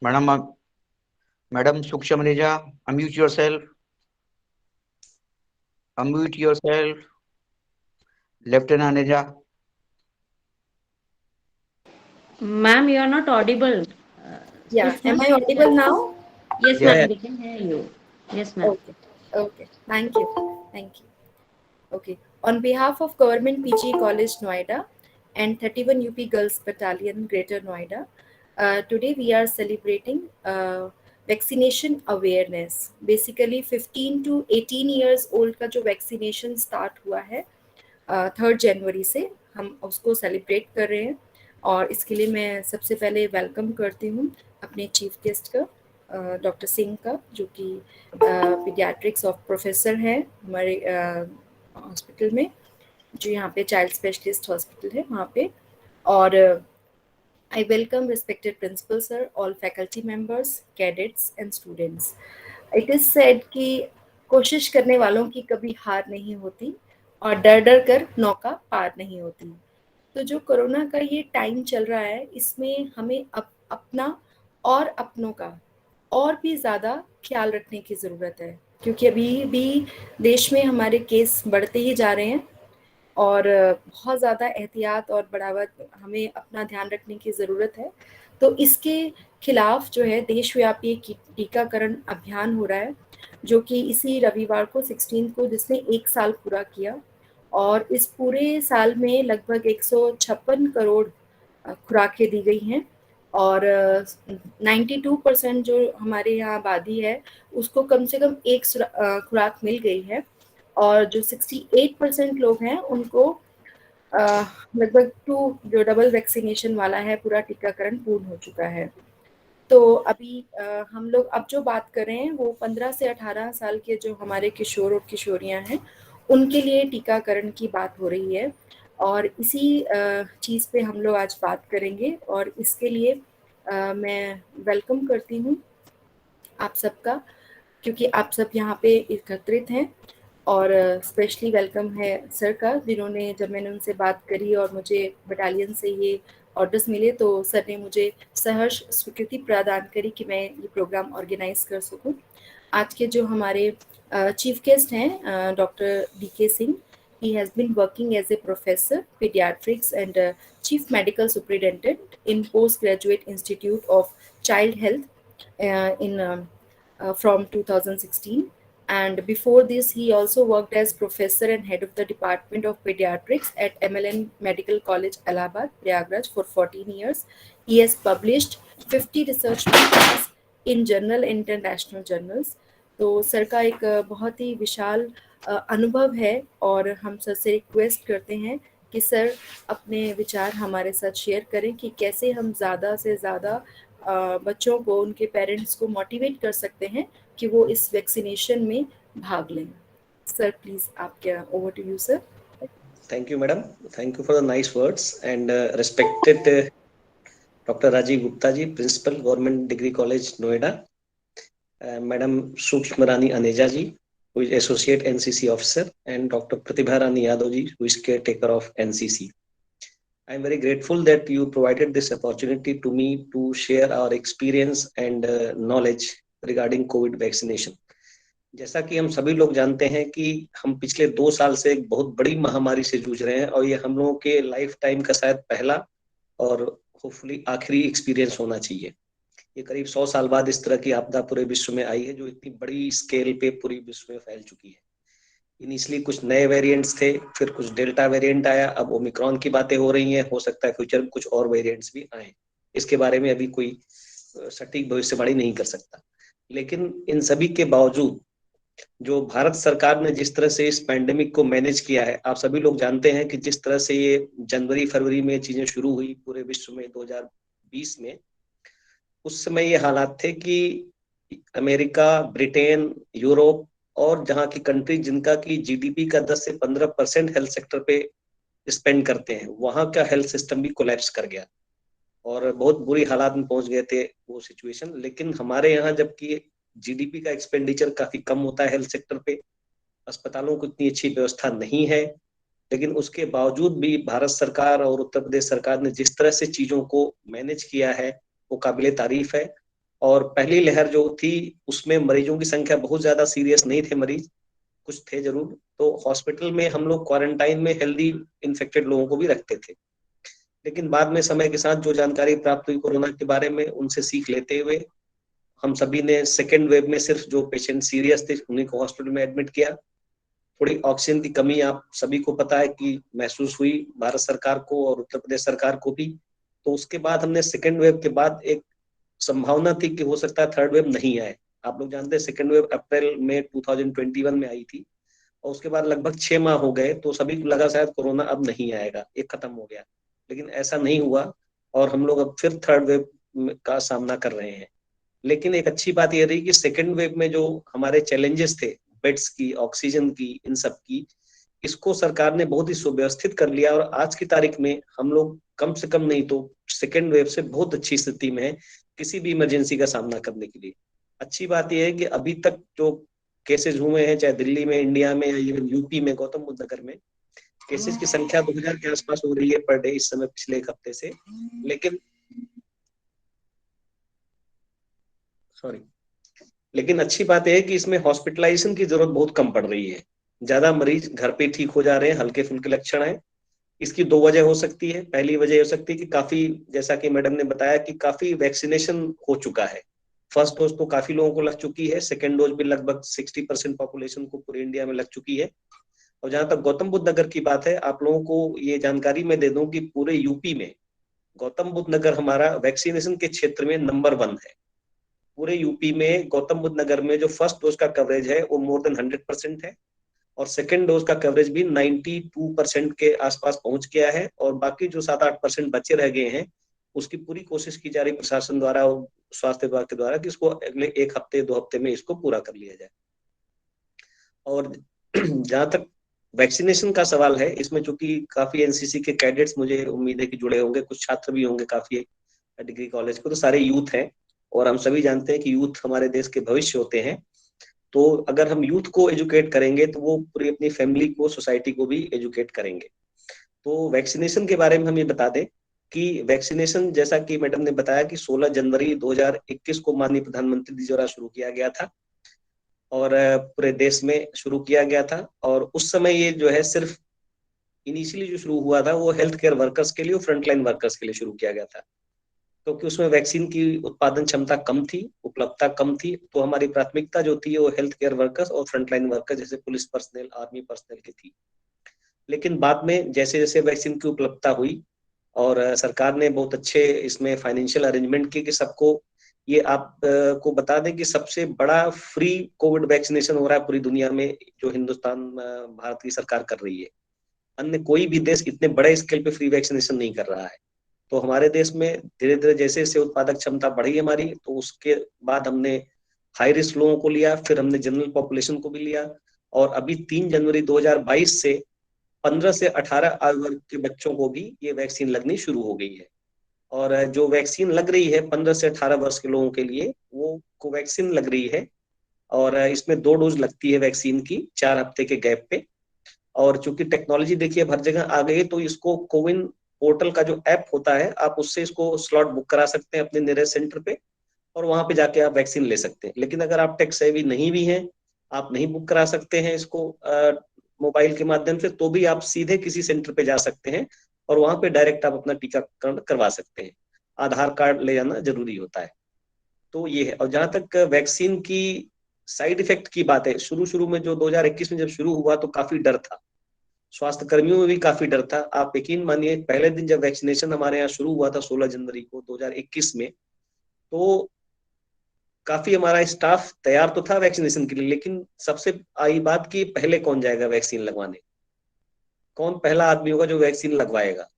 Madam madam Suksham Reja, unmute yourself. Unmute yourself. Lieutenant Aneja. Ma'am, you are not audible. Yeah, am Sushma I audible Saneja. now? Yes, Yeah, ma'am, yeah. we can hear you. Yes, ma'am. Okay, okay. Thank you. Thank you. Okay. On behalf of Government PG College Noida and 31 UP Girls Battalion Greater Noida, today we are celebrating vaccination awareness. Basically 15 to 18 years old का जो vaccination start हुआ है 3 जनवरी से हम उसको celebrate कर रहे हैं। और इसके लिए मैं सबसे पहले वेलकम करती हूँ अपने चीफ गेस्ट का, डॉक्टर सिंह का, जो कि पीडियाट्रिक्स ऑफ प्रोफेसर है हमारे हॉस्पिटल में, जो यहाँ पे चाइल्ड स्पेशलिस्ट हॉस्पिटल है वहाँ पे। और I welcome respected principal sir, all faculty members, cadets and students. It is said कि कोशिश करने वालों की कभी हार नहीं होती और डर डर कर नौका पार नहीं होती। तो जो कोरोना का ये टाइम चल रहा है, इसमें हमें अपना और अपनों का और भी ज़्यादा ख्याल रखने की ज़रूरत है, क्योंकि अभी भी देश में हमारे केस बढ़ते ही जा रहे हैं और बहुत ज़्यादा एहतियात और बढ़ावा हमें अपना ध्यान रखने की ज़रूरत है। तो इसके खिलाफ जो है देशव्यापी एक टीकाकरण अभियान हो रहा है, जो कि इसी रविवार को 16 को जिसने 1 साल पूरा किया। और इस पूरे साल में लगभग 156 करोड़ खुराकें दी गई हैं और 92% जो हमारे यहाँ आबादी है उसको कम से कम एक खुराक मिल गई है। और जो 68% लोग हैं उनको लगभग 2 जो डबल वैक्सीनेशन वाला है पूरा टीकाकरण पूर्ण हो चुका है। तो अभी हम लोग अब जो बात कर रहे हैं वो 15 से 18 साल के जो हमारे किशोर और किशोरियां हैं उनके लिए टीकाकरण की बात हो रही है। और इसी चीज़ पे हम लोग आज बात करेंगे और इसके लिए मैं वेलकम करती हूँ आप सबका, क्योंकि आप सब यहाँ पे एकत्रित हैं। और स्पेशली वेलकम है सर का, जिन्होंने जब मैंने उनसे बात करी और मुझे बटालियन से ये ऑर्डर्स मिले तो सर ने मुझे सहर्ष स्वीकृति प्रदान करी कि मैं ये प्रोग्राम ऑर्गेनाइज कर सकूं। आज के जो हमारे चीफ गेस्ट हैं doctor DK Singh, he has been working as a professor pediatrics and chief medical superintendent in postgraduate institute of child health in from 2016. And before this he also worked as professor and head of the department of pediatrics at MLN Medical College Allahabad Prayagraj for 14 years. He has published 50 research papers in journal international journals. तो sir का एक बहुत ही विशाल अनुभव है और हम sir से request करते हैं कि सर अपने विचार हमारे साथ शेयर करें कि कैसे हम ज़्यादा से ज़्यादा बच्चों को, उनके पेरेंट्स को मोटिवेट कर सकते हैं कि वो इस वैक्सीनेशन में भाग लें। सर प्लीज, आप क्या, over to you sir. Thank you, madam. Thank you for the nice words. And respected Dr. Rajiv Gupta ji, Principal, Government Degree College, Noida. Madam Sukshma Rani Aneja ji, who is Associate NCC Officer, and Dr. Pratibha Rani Yadav ji, who is Caretaker of NCC. I am very grateful that you provided this opportunity to me to share our experience and knowledge regarding COVID vaccination. जैसा कि हम सभी लोग जानते हैं कि हम पिछले 2 साल से एक बहुत बड़ी महामारी से जूझ रहे हैं और ये हम लोगों के लाइफ टाइम का शायद पहला और होपफुली आखिरी एक्सपीरियंस होना चाहिए। ये करीब 100 साल बाद इस तरह की आपदा पूरे विश्व में आई है जो इतनी बड़ी स्केल पे पूरी विश्व में फैल चुकी है। इनिशियली कुछ नए वेरिएंट्स थे, फिर कुछ डेल्टा वेरिएंट आया, अब ओमिक्रॉन की बातें हो रही हैं, हो सकता है फ्यूचर में कुछ और वेरिएंट्स भी आए। इसके बारे में अभी कोई सटीक भविष्यवाणी नहीं कर सकता। लेकिन इन सभी के बावजूद जो भारत सरकार ने जिस तरह से इस पैंडेमिक को मैनेज किया है, आप सभी लोग जानते हैं कि जिस तरह से ये जनवरी फरवरी में चीजें शुरू हुई पूरे विश्व में 2020 में, उस समय ये हालात थे कि अमेरिका, ब्रिटेन, यूरोप और जहाँ की कंट्री जिनका की जीडीपी का 10 से 15% हेल्थ सेक्टर पे स्पेंड करते हैं, वहां का हेल्थ सिस्टम भी कोलैप्स कर गया और बहुत बुरी हालात में पहुंच गए थे वो सिचुएशन। लेकिन हमारे यहाँ जबकि जीडीपी का एक्सपेंडिचर काफी कम होता है हेल्थ सेक्टर पे, अस्पतालों को इतनी अच्छी व्यवस्था नहीं है, लेकिन उसके बावजूद भी भारत सरकार और उत्तर प्रदेश सरकार ने जिस तरह से चीजों को मैनेज किया है वो काबिले तारीफ है। और पहली लहर जो थी उसमें मरीजों की संख्या बहुत ज्यादा सीरियस नहीं थे मरीज, कुछ थे जरूर, तो हॉस्पिटल में हम लोग क्वारंटाइन में हेल्दी इन्फेक्टेड लोगों को भी रखते थे। लेकिन बाद में समय के साथ जो जानकारी प्राप्त हुई कोरोना के बारे में, उनसे सीख लेते हुए हम सभी ने सेकेंड वेव में सिर्फ जो पेशेंट सीरियस थे उन्हीं को हॉस्पिटल में एडमिट किया। थोड़ी ऑक्सीजन की कमी आप सभी को पता है कि महसूस हुई, भारत सरकार को और उत्तर प्रदेश सरकार को भी। तो उसके बाद हमने सेकेंड वेव के बाद एक संभावना थी कि हो सकता है थर्ड वेव नहीं आए। आप लोग जानते हैं सेकेंड वेव अप्रैल में 2021 में आई थी, और उसके बाद लगभग 6 माह हो गए, तो सभी को लगा शायद कोरोना अब नहीं आएगा, ये खत्म हो गया। लेकिन ऐसा नहीं हुआ, और हम लोग अब फिर थर्ड वेव का सामना कर रहे हैं। लेकिन एक अच्छी बात यह रही कि सेकेंड वेव में जो हमारे चैलेंजेस थे, बेड्स की, ऑक्सीजन की, इन सब की, इसको सरकार ने बहुत ही सुव्यवस्थित कर लिया, और आज की तारीख में हम लोग कम से कम नहीं तो सेकेंड वेव से बहुत अच्छी स्थिति में है किसी भी इमरजेंसी का सामना करने के लिए। अच्छी बात यह है कि अभी तक जो केसेस हुए हैं, चाहे दिल्ली में, इंडिया में, या इवन यूपी में, गौतम बुद्ध नगर में, केसेस की संख्या 2000 के आसपास हो रही है पर डे इस समय, पिछले एक हफ्ते से। लेकिन अच्छी बात यह है कि इसमें हॉस्पिटलाइजेशन की जरूरत बहुत कम पड़ रही है। ज्यादा मरीज घर पे ठीक हो जा रहे हैं, हल्के फुल्के लक्षण है। इसकी दो वजह हो सकती है। पहली वजह हो सकती है कि काफी, जैसा कि मैडम ने बताया, कि काफी वैक्सीनेशन हो चुका है। फर्स्ट डोज तो काफी लोगों को लग चुकी है, सेकेंड डोज भी लगभग 60% पॉपुलेशन को पूरे इंडिया में लग चुकी है। और जहां तक गौतम बुद्ध नगर की बात है, आप लोगों को ये जानकारी मैं दे दूं कि पूरे यूपी में गौतम बुद्ध नगर हमारा वैक्सीनेशन के क्षेत्र में नंबर 1 है। पूरे यूपी में गौतम बुद्ध नगर में जो फर्स्ट डोज का कवरेज है वो मोर देन 100% है, और सेकेंड डोज का कवरेज भी 92% के आसपास पहुंच गया है। और बाकी जो 7-8% बचे रह गए हैं, उसकी पूरी कोशिश की जा रही प्रशासन द्वारा और स्वास्थ्य विभाग के द्वारा कि इसको अगले 1 हफ्ते 2 हफ्ते में इसको पूरा कर लिया जाए। और जहां तक वैक्सीनेशन का सवाल है, इसमें चूंकि काफी एनसीसी के कैडेट्स मुझे उम्मीद है कि जुड़े होंगे, कुछ छात्र भी होंगे काफी डिग्री कॉलेज को, तो सारे यूथ हैं, और हम सभी जानते हैं कि यूथ हमारे देश के भविष्य होते हैं। तो अगर हम यूथ को एजुकेट करेंगे तो वो पूरी अपनी फैमिली को, सोसाइटी को भी एजुकेट करेंगे। तो वैक्सीनेशन के बारे में हम ये बता दें कि वैक्सीनेशन, जैसा कि मैडम ने बताया, कि 16 जनवरी 2021 को माननीय प्रधानमंत्री जी द्वारा शुरू किया गया था, और पूरे देश में शुरू किया गया था। और उस समय ये जो है सिर्फ इनिशियली जो शुरू हुआ था वो हेल्थ केयर वर्कर्स के लिए और फ्रंटलाइन वर्कर्स के लिए शुरू किया गया था, क्योंकि उसमें वैक्सीन की उत्पादन क्षमता कम थी, उपलब्धता कम थी। तो हमारी प्राथमिकता जो थी वो हेल्थ केयर वर्कर्स और फ्रंटलाइन वर्कर्स, जैसे पुलिस पर्सनल, आर्मी पर्सनल की थी। लेकिन बाद में जैसे जैसे वैक्सीन की उपलब्धता हुई, और सरकार ने बहुत अच्छे इसमें फाइनेंशियल अरेंजमेंट किए कि सबको, ये आप को बता दें कि सबसे बड़ा फ्री कोविड वैक्सीनेशन हो रहा है पूरी दुनिया में, जो हिंदुस्तान, भारत की सरकार कर रही है। अन्य कोई भी देश इतने बड़े स्केल पे फ्री वैक्सीनेशन नहीं कर रहा है। तो हमारे देश में धीरे धीरे जैसे जैसे उत्पादक क्षमता बढ़ी हमारी, तो उसके बाद हमने हाई रिस्क लोगों को लिया, फिर हमने जनरल पॉपुलेशन को भी लिया, और अभी 3 जनवरी 2022 से 15 से 18 आयु वर्ग के बच्चों को भी ये वैक्सीन लगनी शुरू हो गई है। और जो वैक्सीन लग रही है 15 से 18 वर्ष के लोगों के लिए, वो कोवैक्सीन लग रही है, और इसमें 2 डोज लगती है वैक्सीन की 4 हफ्ते के गैप पे। और चूंकि टेक्नोलॉजी देखिए हर जगह आ गई है, तो इसको कोविन पोर्टल का जो ऐप होता है, आप उससे इसको स्लॉट बुक करा सकते हैं अपने नियरेस्ट सेंटर पे, और वहां पे जाके आप वैक्सीन ले सकते हैं। लेकिन अगर आप टेक सेवी नहीं भी हैं, आप नहीं बुक करा सकते हैं इसको मोबाइल के माध्यम से, तो भी आप सीधे किसी सेंटर पे जा सकते हैं, और वहां पे डायरेक्ट आप अपना टीकाकरण करवा सकते हैं। आधार कार्ड ले जाना जरूरी होता है। तो ये है। और जहां तक वैक्सीन की साइड इफेक्ट की बात है, शुरू शुरू में जो 2021 में जब शुरू हुआ तो काफी डर था, स्वास्थ्य कर्मियों में भी काफी डर था। आप यकीन मानिए, पहले दिन जब वैक्सीनेशन हमारे यहाँ शुरू हुआ था 16 जनवरी को 2021 में, तो काफी हमारा स्टाफ तैयार तो था वैक्सीनेशन के लिए, लेकिन सबसे आई बात कि पहले कौन जाएगा वैक्सीन लगवाने, कौन पहला आदमी होगा जो वैक्सीन लगवाएगा।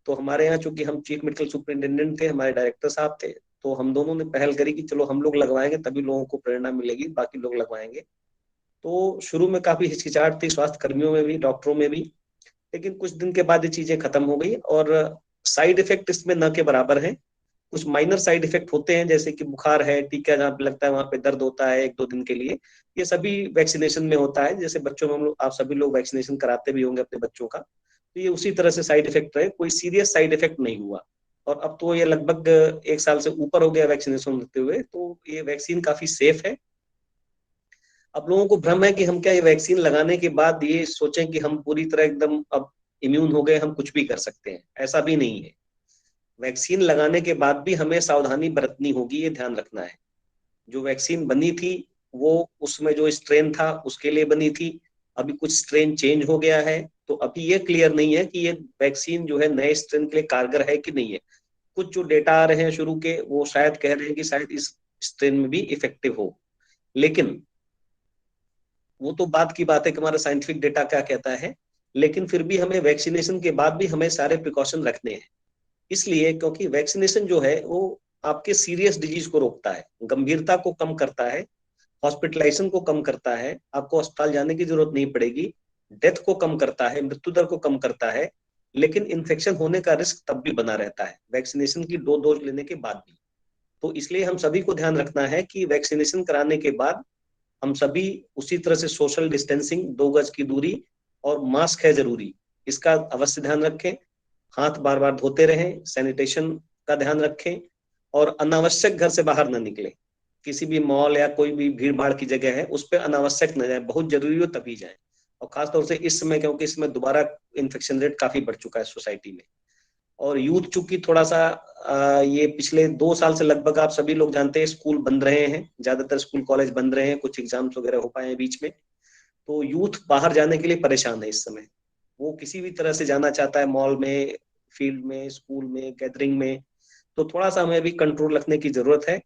तो हमारे यहाँ चूंकि हम चीफ मेडिकल सुपरिटेंडेंट थे, हमारे डायरेक्टर साहब थे, तो हम दोनों ने पहल करी कि चलो हम लोग लगवाएंगे, तभी लोगों को प्रेरणा मिलेगी, बाकी लोग लगवाएंगे। तो शुरू में काफी हिचकिचाहट थी स्वास्थ्य कर्मियों में भी, डॉक्टरों में भी, लेकिन कुछ दिन के बाद ये चीजें खत्म हो गई। और साइड इफेक्ट इसमें न के बराबर है। कुछ माइनर साइड इफेक्ट होते हैं, जैसे कि बुखार है, टीका जहाँ पे लगता है वहां पे दर्द होता है 1-2 दिन के लिए, ये सभी वैक्सीनेशन में होता है। जैसे बच्चों में हम लोग, आप सभी लोग वैक्सीनेशन कराते भी होंगे अपने बच्चों का, तो ये उसी तरह से साइड इफेक्ट रहे, कोई सीरियस साइड इफेक्ट नहीं हुआ। और अब तो ये लगभग 1 साल से ऊपर हो गया वैक्सीनेशन होते हुए, तो ये वैक्सीन काफी सेफ है। अब लोगों को भ्रम है कि हम क्या ये वैक्सीन लगाने के बाद ये सोचें कि हम पूरी तरह एकदम अब इम्यून हो गए, हम कुछ भी कर सकते हैं, ऐसा भी नहीं है। वैक्सीन लगाने के बाद भी हमें सावधानी बरतनी होगी, ये ध्यान रखना है। जो वैक्सीन बनी थी वो उसमें जो स्ट्रेन था उसके लिए बनी थी, अभी कुछ स्ट्रेन चेंज हो गया है, तो अभी ये क्लियर नहीं है कि ये वैक्सीन जो है नए स्ट्रेन के लिए कारगर है कि नहीं है। कुछ जो डेटा आ रहे हैं शुरू के वो शायद कह रहे हैं कि शायद इस स्ट्रेन में भी इफेक्टिव हो, लेकिन वो तो बात की बात है कि हमारा साइंटिफिक डेटा क्या कहता है। लेकिन फिर भी हमें वैक्सीनेशन के बाद भी हमें सारे प्रिकॉशन रखने हैं, इसलिए क्योंकि वैक्सीनेशन जो है वो आपके सीरियस डिजीज को रोकता है, गंभीरता को कम करता है, हॉस्पिटलाइजेशन को कम करता है, आपको अस्पताल जाने की जरूरत नहीं पड़ेगी, डेथ को कम करता है, मृत्यु दर को कम करता है, लेकिन इन्फेक्शन होने का रिस्क तब भी बना रहता है वैक्सीनेशन की 2 डोज लेने के बाद भी। तो इसलिए हम सभी को ध्यान रखना है कि वैक्सीनेशन कराने के बाद हम सभी उसी तरह से सोशल डिस्टेंसिंग, 2 गज की दूरी और मास्क है जरूरी, इसका अवश्य ध्यान रखें। हाथ बार बार धोते रहें, सैनिटेशन का ध्यान रखें और अनावश्यक घर से बाहर न निकले। किसी भी मॉल या कोई भी भीड़ भाड़ की जगह है उस पर अनावश्यक न जाए, बहुत जरूरी हो तभी जाए। और खासतौर से इस समय, क्योंकि इसमें दोबारा इन्फेक्शन रेट काफी बढ़ चुका है सोसाइटी में। और यूथ चूंकि थोड़ा सा ये पिछले 2 साल से लगभग आप सभी लोग जानते हैं स्कूल बंद रहे हैं, ज्यादातर स्कूल कॉलेज बंद रहे हैं, कुछ एग्जाम्स वगैरह हो पाए हैं बीच में, तो यूथ बाहर जाने के लिए परेशान है इस समय। वो किसी भी तरह से जाना चाहता है, मॉल में, फील्ड में, स्कूल में, गैदरिंग में, तो थोड़ा सा हमें भी कंट्रोल रखने की जरूरत है।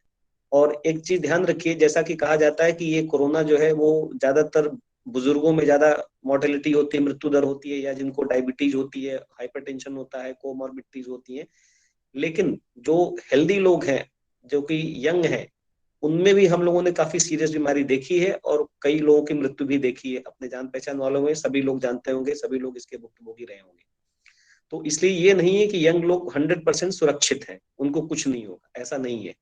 और एक चीज ध्यान रखिए, जैसा कि कहा जाता है कि ये कोरोना जो है वो ज्यादातर बुजुर्गों में ज्यादा मोर्टेलिटी होती है, मृत्यु दर होती है, या जिनको डायबिटीज होती है, हाइपरटेंशन होता है, कोमॉर्बिडिटीज होती है। लेकिन जो हेल्दी लोग हैं, जो कि यंग हैं, उनमें भी हम लोगों ने काफी सीरियस बीमारी देखी है और कई लोगों की मृत्यु भी देखी है। अपने जान पहचान वालों में सभी लोग जानते होंगे, सभी लोग इसके भुक्तभोगी रहे होंगे। तो इसलिए ये नहीं है कि यंग लोग 100% सुरक्षित हैं, उनको कुछ नहीं होगा, ऐसा नहीं है।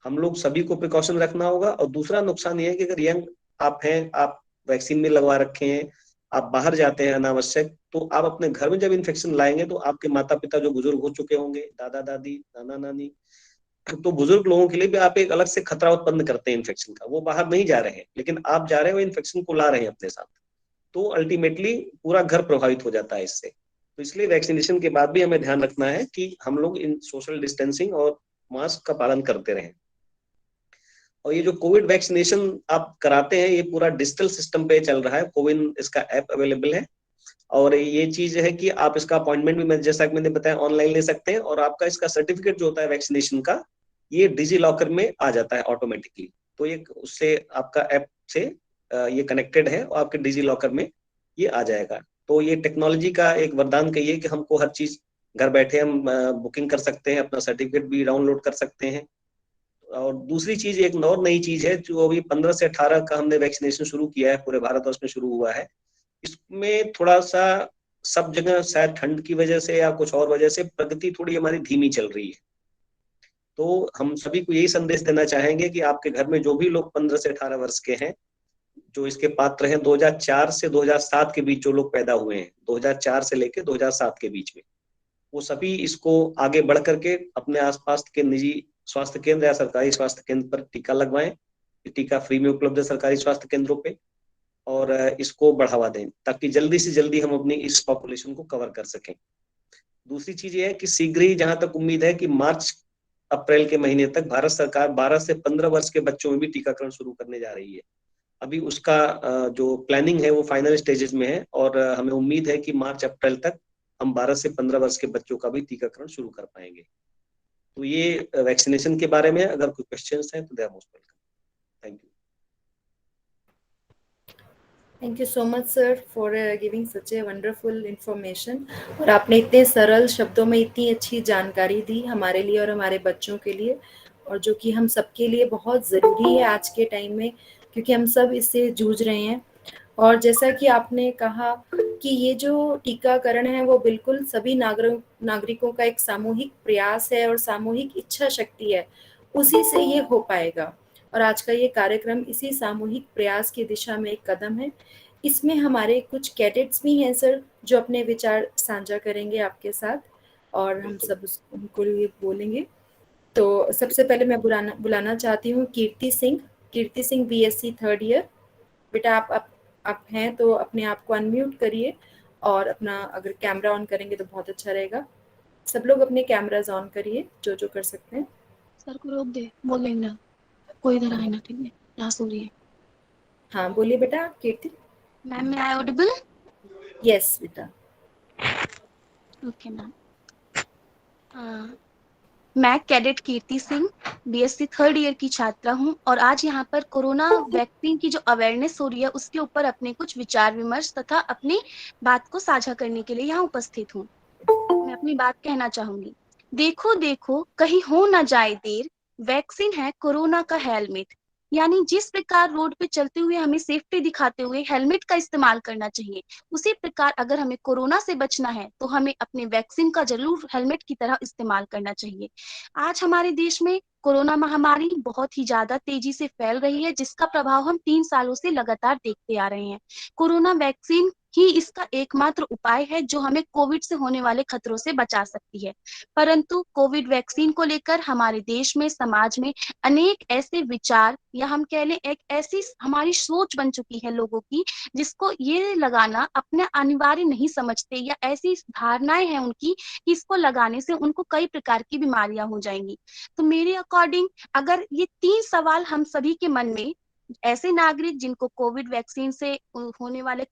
हम लोग सभी को प्रिकॉशन रखना होगा। और दूसरा नुकसान ये है कि अगर यंग आप हैं, आप वैक्सीन भी लगवा रखे हैं, आप बाहर जाते हैं अनावश्यक, तो आप अपने घर में जब इन्फेक्शन लाएंगे तो आपके माता पिता जो बुजुर्ग हो चुके होंगे, दादा दादी, नाना नानी, तो बुजुर्ग लोगों के लिए भी आप एक अलग से खतरा उत्पन्न करते हैं इन्फेक्शन का। वो बाहर नहीं जा रहे हैं लेकिन आप जा रहे हैं, वो इन्फेक्शन को ला रहे हैं अपने साथ, तो अल्टीमेटली पूरा घर प्रभावित हो जाता है इससे। तो इसलिए वैक्सीनेशन के बाद भी हमें ध्यान रखना है कि हम लोग इन सोशल डिस्टेंसिंग और मास्क का पालन करते रहें। और ये जो कोविड वैक्सीनेशन आप कराते हैं, ये पूरा डिजिटल सिस्टम पे चल रहा है, कोविन इसका ऐप अवेलेबल है। और ये चीज है कि आप इसका अपॉइंटमेंट भी, मैं जैसा कि मैंने बताया, ऑनलाइन ले सकते हैं। और आपका इसका सर्टिफिकेट जो होता है वैक्सीनेशन का, ये डिजी लॉकर में आ जाता है ऑटोमेटिकली। तो ये उससे आपका ऐप से ये कनेक्टेड है और आपके डिजी लॉकर में ये आ जाएगा। तो ये टेक्नोलॉजी का एक वरदान कहिए कि हमको हर चीज घर बैठे हम बुकिंग कर सकते हैं, अपना सर्टिफिकेट भी डाउनलोड कर सकते हैं। और दूसरी चीज, एक और नई चीज है जो अभी 15 से 18 का हमने वैक्सीनेशन शुरू किया है, पूरे भारतवर्ष में शुरू हुआ है। इसमें थोड़ा सा सब जगह शायद ठंड की वजह से या कुछ और वजह से प्रगति थोड़ी हमारी धीमी चल रही है। तो हम सभी को यही संदेश देना चाहेंगे कि आपके घर में जो भी लोग 15 से 18 वर्ष के हैं, जो इसके पात्र हैं, 2004 से 2007 के बीच जो लोग पैदा हुए हैं, 2004 से लेकर 2007 के बीच में, वो सभी इसको आगे बढ़ करके अपने आसपास के निजी स्वास्थ्य केंद्र या सरकारी स्वास्थ्य केंद्र पर टीका लगवाएं। ये टीका फ्री में उपलब्ध है सरकारी स्वास्थ्य केंद्रों पे। और इसको बढ़ावा दें ताकि जल्दी से जल्दी हम अपनी इस पॉपुलेशन को कवर कर सकें। दूसरी चीज ये है कि शीघ्र ही, जहां तक उम्मीद है कि मार्च अप्रैल के महीने तक भारत सरकार 12 से 15 वर्ष के बच्चों में भी टीकाकरण शुरू करने जा रही है। अभी उसका जो प्लानिंग है वो फाइनल स्टेजेस में है और हमें उम्मीद है कि मार्च अप्रैल तक हम 12 से 15 वर्ष के बच्चों का भी टीकाकरण शुरू कर पाएंगे। तो ये वैक्सीनेशन के बारे में, अगर कोई क्वेश्चंस हैं तो they are most welcome. Thank you. Thank you so much sir for giving such a wonderful information. और आपने इतने सरल शब्दों में इतनी अच्छी जानकारी दी हमारे लिए और हमारे बच्चों के लिए, और जो कि हम सबके लिए बहुत ज़रूरी है आज के टाइम में, क्योंकि हम सब इससे जूझ रहे हैं। और जैसा कि आपने कहा कि ये जो टीकाकरण है वो बिल्कुल सभी नागरिकों का एक सामूहिक प्रयास है और सामूहिक इच्छा शक्ति है, उसी से ये हो पाएगा। और आज का ये कार्यक्रम इसी सामूहिक प्रयास की दिशा में एक कदम है। इसमें हमारे कुछ कैडेट्स भी हैं सर जो अपने विचार साझा करेंगे आपके साथ। और हम सब उनको लिए बोलेंगे। तो सबसे पहले मैं बुलाना चाहती हूँ कीर्ति सिंह। कीर्ति सिंह BSc थर्ड ईयर। बेटा आप हैं तो अपने आप को अनम्यूट करिए और अपना अगर कैमरा ऑन करेंगे तो बहुत अच्छा रहेगा। सब लोग अपने कैमराज ऑन करिए जो जो कर सकते हैं। सर को रोक दे, बोलेंगे ना, कोई इधर आए ना, ठीक है, क्लास हो रही है। हाँ बोलिए बेटा कीर्ति। मैम मैं आई ऑडिबल? यस बेटा। Okay ma'am. हाँ, मैं कैडेट कीर्ति सिंह BSc थर्ड ईयर की छात्रा हूँ और आज यहाँ पर कोरोना वैक्सीन की जो अवेयरनेस हो रही है उसके ऊपर अपने कुछ विचार विमर्श तथा अपनी बात को साझा करने के लिए यहाँ उपस्थित हूँ। मैं अपनी बात कहना चाहूंगी। देखो देखो कहीं हो ना जाए देर, वैक्सीन है कोरोना का हेलमेट। यानी जिस प्रकार रोड पे चलते हुए हमें सेफ्टी दिखाते हुए हेलमेट का इस्तेमाल करना चाहिए, उसी प्रकार अगर हमें कोरोना से बचना है तो हमें अपने वैक्सीन का जरूर हेलमेट की तरह इस्तेमाल करना चाहिए। आज हमारे देश में कोरोना महामारी बहुत ही ज्यादा तेजी से फैल रही है, जिसका प्रभाव हम 3 सालों से लगातार देखते आ रहे हैं। कोरोना वैक्सीन ही इसका एकमात्र उपाय है जो हमें कोविड से होने वाले खतरों से बचा सकती है। परंतु कोविड वैक्सीन को लेकर हमारे देश में, समाज में अनेक ऐसे विचार या हम कह लें एक ऐसी हमारी सोच बन चुकी है लोगों की, जिसको ये लगाना अपने अनिवार्य नहीं समझते, या ऐसी धारणाएं हैं उनकी कि इसको लगाने से उनको कई प्रकार की बीमारियां हो जाएंगी। तो मेरे अकॉर्डिंग अगर ये 3 सवाल हम सभी के मन में, ऐसे नागरिक जिनको कोविड वैक्सीन से होने वाले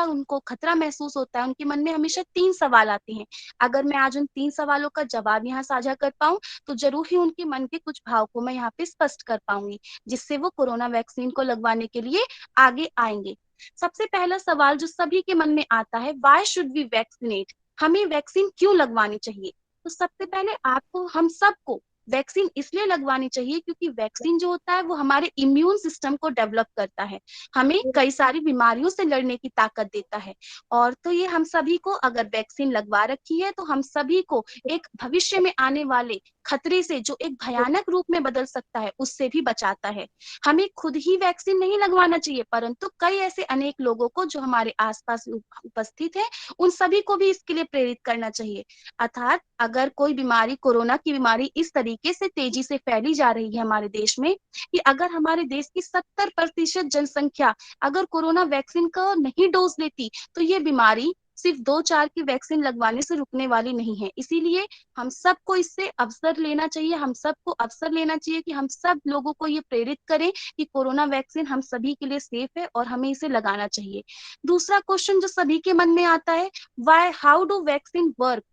उनको खतरा महसूस होता है, उनके मन में हमेशा 3 सवाल आते हैं। अगर मैं आज उन 3 सवालों का जवाब यहाँ साझा कर पाऊं तो जरूर ही उनके मन के कुछ भाव को मैं यहाँ पे स्पष्ट कर पाऊंगी, जिससे वो कोरोना वैक्सीन को लगवाने के लिए आगे आएंगे। सबसे पहला सवाल जो सभी के मन में आता है, वाई शुड वी वैक्सीनेट? हमें वैक्सीन क्यों लगवानी चाहिए? तो सबसे पहले आपको, हम सबको वैक्सीन इसलिए लगवानी चाहिए क्योंकि वैक्सीन जो होता है वो हमारे इम्यून सिस्टम को डेवलप करता है, हमें कई सारी बीमारियों से लड़ने की ताकत देता है। और तो ये हम सभी को, अगर वैक्सीन लगवा रखी है तो हम सभी को एक भविष्य में आने वाले खतरे से, जो एक भयानक रूप में बदल सकता है, उससे भी बचाता है। हमें खुद ही वैक्सीन नहीं लगवाना चाहिए, परंतु कई ऐसे अनेक लोगों को जो हमारे आसपास उपस्थित है, उन सभी को भी इसके लिए प्रेरित करना चाहिए। अर्थात अगर कोई बीमारी, कोरोना की बीमारी इस तरीके से तेजी से फैली जा रही है हमारे देश में कि अगर हमारे देश की 70% जनसंख्या अगर कोरोना वैक्सीन का नहीं डोज लेती तो ये बीमारी सिर्फ 2-4 की वैक्सीन लगवाने से रुकने वाली नहीं है। इसीलिए हम सबको इससे अवसर लेना चाहिए, हम सबको अवसर लेना चाहिए कि हम सब लोगों को ये प्रेरित करें कि कोरोना वैक्सीन हम सभी के लिए सेफ है और हमें इसे लगाना चाहिए। दूसरा क्वेश्चन जो सभी के मन में आता है, why, how do vaccine work?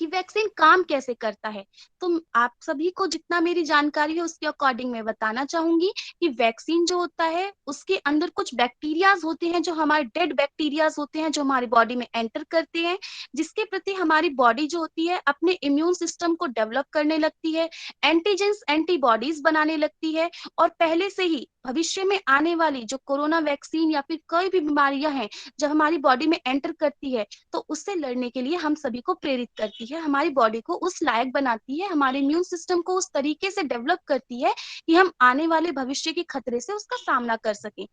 कि वैक्सीन काम कैसे करता है। तो आप सभी को जितना मेरी जानकारी है उसके अकॉर्डिंग मैं बताना चाहूंगी कि वैक्सीन जो होता है उसके अंदर कुछ बैक्टीरियाज होते हैं, जो हमारे डेड बैक्टीरियाज होते हैं, जो हमारी बॉडी में एंटर करते हैं, जिसके प्रति हमारी बॉडी जो होती है अपने इम्यून सिस्टम को डेवलप करने लगती है, एंटीजेंस, एंटीबॉडीज बनाने लगती है, और पहले से ही भविष्य में आने वाली जो कोरोना वैक्सीन या फिर कोई भी बीमारियां हैं जब हमारी बॉडी में एंटर करती है तो उससे लड़ने के लिए हम सभी को प्रेरित करती है, हमारी बॉडी को उस लायक बनाती है, हमारे इम्यून सिस्टम को उस तरीके से डेवलप करती है कि हम आने वाले भविष्य के खतरे से उसका सामना कर सकें।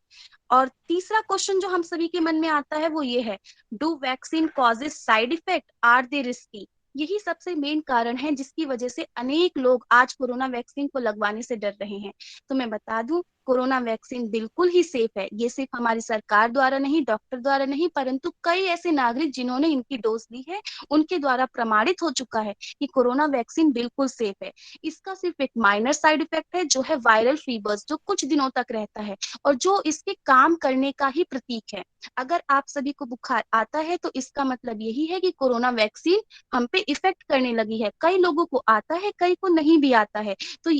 और तीसरा क्वेश्चन जो हम सभी के मन में आता है वो ये है, do vaccine causes side effect, are they risky? यही सबसे मेन कारण है जिसकी वजह से अनेक लोग आज कोरोना वैक्सीन को लगवाने से डर रहे हैं। तो मैं बता दूं, कोरोना वैक्सीन बिल्कुल ही सेफ है। ये सिर्फ हमारी सरकार द्वारा नहीं, डॉक्टर द्वारा नहीं, परंतु कई ऐसे नागरिक जिन्होंने इनकी डोज ली है उनके द्वारा प्रमाणित हो चुका है कि कोरोना वैक्सीन बिल्कुल सेफ है। इसका सिर्फ एक माइनर साइड इफेक्ट है जो है वायरल फीवर्स, जो कुछ दिनों तक रहता है और जो इसके काम करने का ही प्रतीक है। अगर आप सभी को बुखार आता है तो इसका मतलब यही है कि कोरोना वैक्सीन हम पे इफेक्ट करने लगी है। कई लोगों को आता है, कई को नहीं भी आता है। तो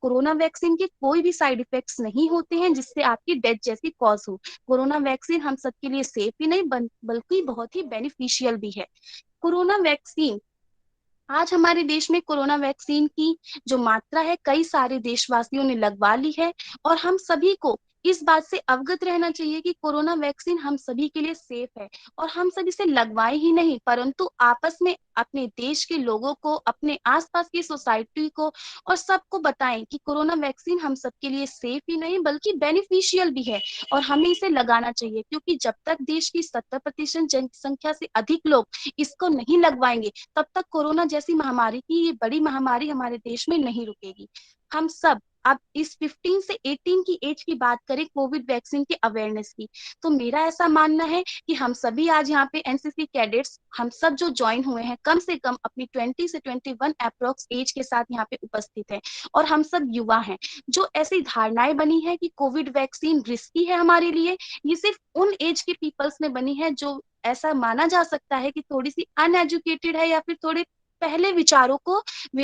कोरोना वैक्सीन के कोई भी साइड इफेक्ट्स नहीं होते हैं जिससे आपकी डेथ जैसी कॉज हो। कोरोना वैक्सीन हम सबके लिए सेफ ही नहीं बल्कि बहुत ही बेनिफिशियल भी है। कोरोना वैक्सीन, आज हमारे देश में कोरोना वैक्सीन की जो मात्रा है कई सारे देशवासियों ने लगवा ली है और हम सभी को इस बात से अवगत रहना चाहिए कि कोरोना वैक्सीन हम सभी के लिए सेफ है और हम सब इसे लगवाए ही नहीं परंतु आपस में अपने देश के लोगों को, अपने आसपास की सोसाइटी को और सबको बताएं कि कोरोना वैक्सीन हम सबके लिए सेफ ही नहीं बल्कि बेनिफिशियल भी है और हमें इसे लगाना चाहिए, क्योंकि जब तक देश की 70% जनसंख्या से अधिक लोग इसको नहीं लगवाएंगे तब तक कोरोना जैसी महामारी की ये बड़ी महामारी हमारे देश में नहीं रुकेगी। हम सब अब इस 15 से 18 की एज की बात करें कोविड वैक्सीन के अवेयरनेस की, तो मेरा ऐसा मानना है कि हम सभी आज यहाँ पे एनसीसी कैडेट्स हम सब जो ज्वाइन हुए हैं कम से कम अपनी 20 से 21 अप्रोक्स एज के साथ यहाँ पे उपस्थित हैं और हम सब युवा हैं। जो ऐसी धारणाएं बनी है कि कोविड वैक्सीन रिस्की है हमारे लिए, ये सिर्फ उन एज के पीपल्स में बनी है जो ऐसा माना जा सकता है कि थोड़ी सी अनएजुकेटेड है या फिर थोड़े पहले विचारों को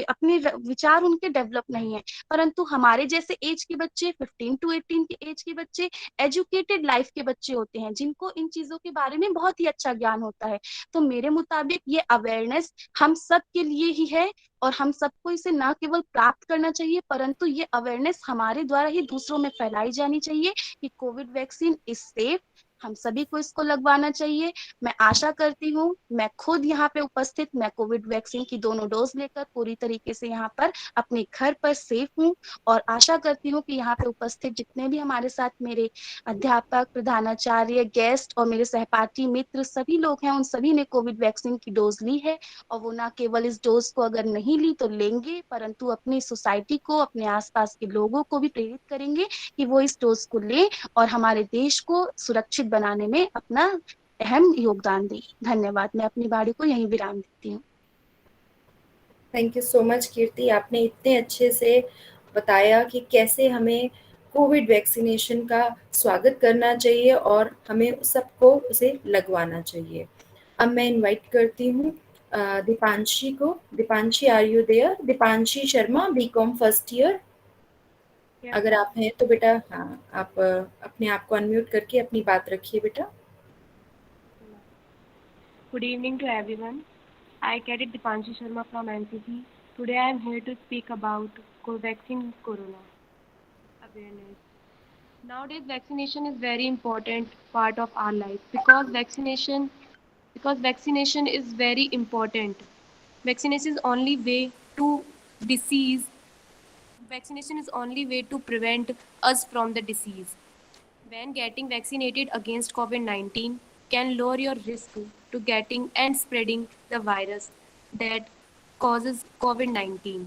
अपने विचार उनके डेवलप नहीं है, परंतु हमारे जैसे एज के बच्चे 15 टू 18 के एज के बच्चे एजुकेटेड लाइफ के बच्चे होते हैं जिनको इन चीजों के बारे में बहुत ही अच्छा ज्ञान होता है। तो मेरे मुताबिक ये अवेयरनेस हम सब के लिए ही है और हम सबको इसे न केवल प्राप्त करना चाहिए परंतु ये अवेयरनेस हमारे द्वारा ही दूसरों में फैलाई जानी चाहिए कि कोविड वैक्सीन इज सेफ, हम सभी को इसको लगवाना चाहिए। मैं आशा करती हूँ, मैं खुद यहाँ पे उपस्थित, मैं कोविड वैक्सीन की दोनों डोज लेकर पूरी तरीके से यहाँ पर अपने घर पर सेफ हूँ और आशा करती हूँ कि यहाँ पे उपस्थित जितने भी हमारे साथ मेरे अध्यापक, प्रधानाचार्य, गेस्ट और मेरे सहपाठी मित्र सभी लोग हैं उन सभी ने कोविड वैक्सीन की डोज ली है और वो ना केवल इस डोज को अगर नहीं ली तो लेंगे परंतु अपनी सोसाइटी को, अपने आसपास के लोगों को भी प्रेरित करेंगे कि वो इस डोज को लें और हमारे देश को सुरक्षित बनाने में अपना अहम योगदान दें। धन्यवाद। मैं अपनी वाणी को यहीं विराम देती हूँ। थैंक यू सो मच कीर्ति, आपने इतने अच्छे से बताया कि कैसे हमें कोविड वैक्सीनेशन का स्वागत करना चाहिए और हमें सबको उसे लगवाना चाहिए। अब मैं इनवाइट करती हूँ दीपांशी को। Deepanshi, are you there? Deepanshi Sharma, BCom first year. अगर आप हैं तो बेटा हाँ, आप अपने आप को अनम्यूट करके अपनी बात रखिए बेटा। Good evening to everyone. I Cadet Dipanshi Sharma from NCC. Today I am here to speak about Covaxin Corona awareness. Nowadays vaccination is very important part of our life because vaccination is very important. Vaccination is only way to disease. Vaccination is only way to prevent us from the disease. When getting vaccinated against COVID-19 can lower your risk to getting and spreading the virus that causes COVID-19.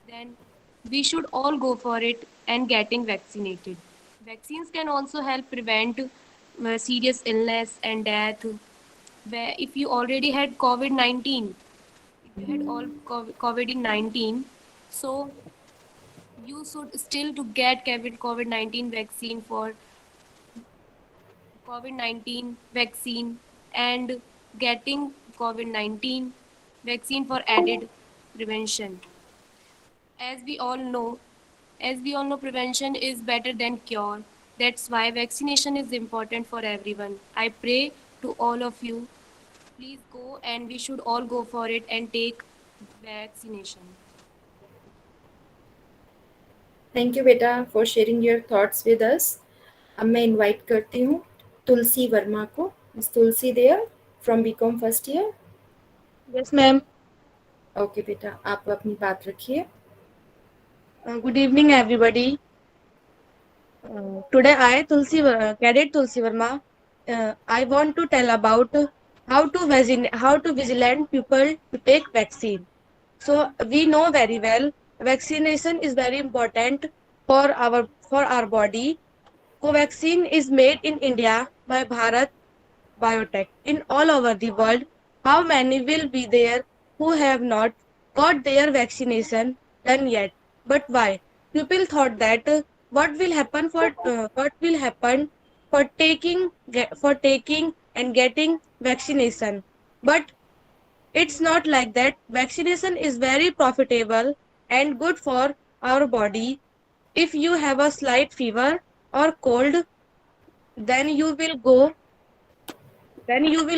Then we should all go for it and getting vaccinated. Vaccines can also help prevent serious illness and death. Where if you already had COVID-19, if you had all COVID-19, so you should still to get COVID-19 vaccine for COVID-19 vaccine and getting COVID-19 vaccine for added prevention. As we all know, prevention is better than cure. That's why vaccination is important for everyone. I pray to all of you, please go and we should all go for it and take vaccination. Thank you बेटा for sharing your thoughts with us. अब मैं invite करती हूँ तुलसी वर्मा को। Miss Tulsi there from BCom first year? Yes ma'am. Okay बेटा, आप अपनी बात रखिए। Good evening everybody. Today I cadet Tulsi Verma, I want to tell about how to vigilant people to take vaccine. So we know very well vaccination is very important for our body. Covaxin is made in India by Bharat Biotech. In all over the world, how many will be there who have not got their vaccination done yet? But why? People thought that what will happen for taking and getting vaccination, but it's not like that. Vaccination is very profitable and good for our body. If you have a slight fever or cold, then you will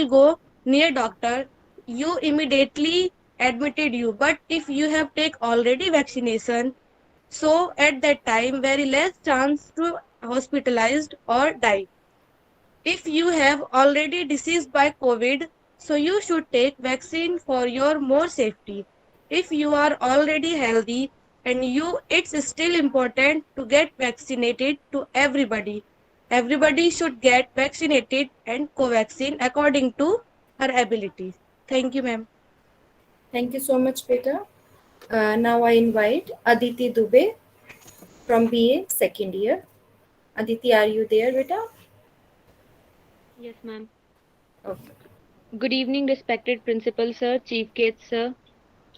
go near doctor. You immediately admitted you. But if you have take already vaccination, so at that time very less chance to hospitalized or die. If you have already diseased by COVID, so you should take vaccine for your more safety. If you are already healthy and it's still important to get vaccinated to everybody. Everybody should get vaccinated and co-vaccine according to her abilities. Thank you, ma'am. Thank you so much, beta. Now I invite Aditi Dubey from BA second year. Aditi, are you there, beta? Yes, ma'am. Okay. Good evening, respected Principal Sir, Chief Guest Sir,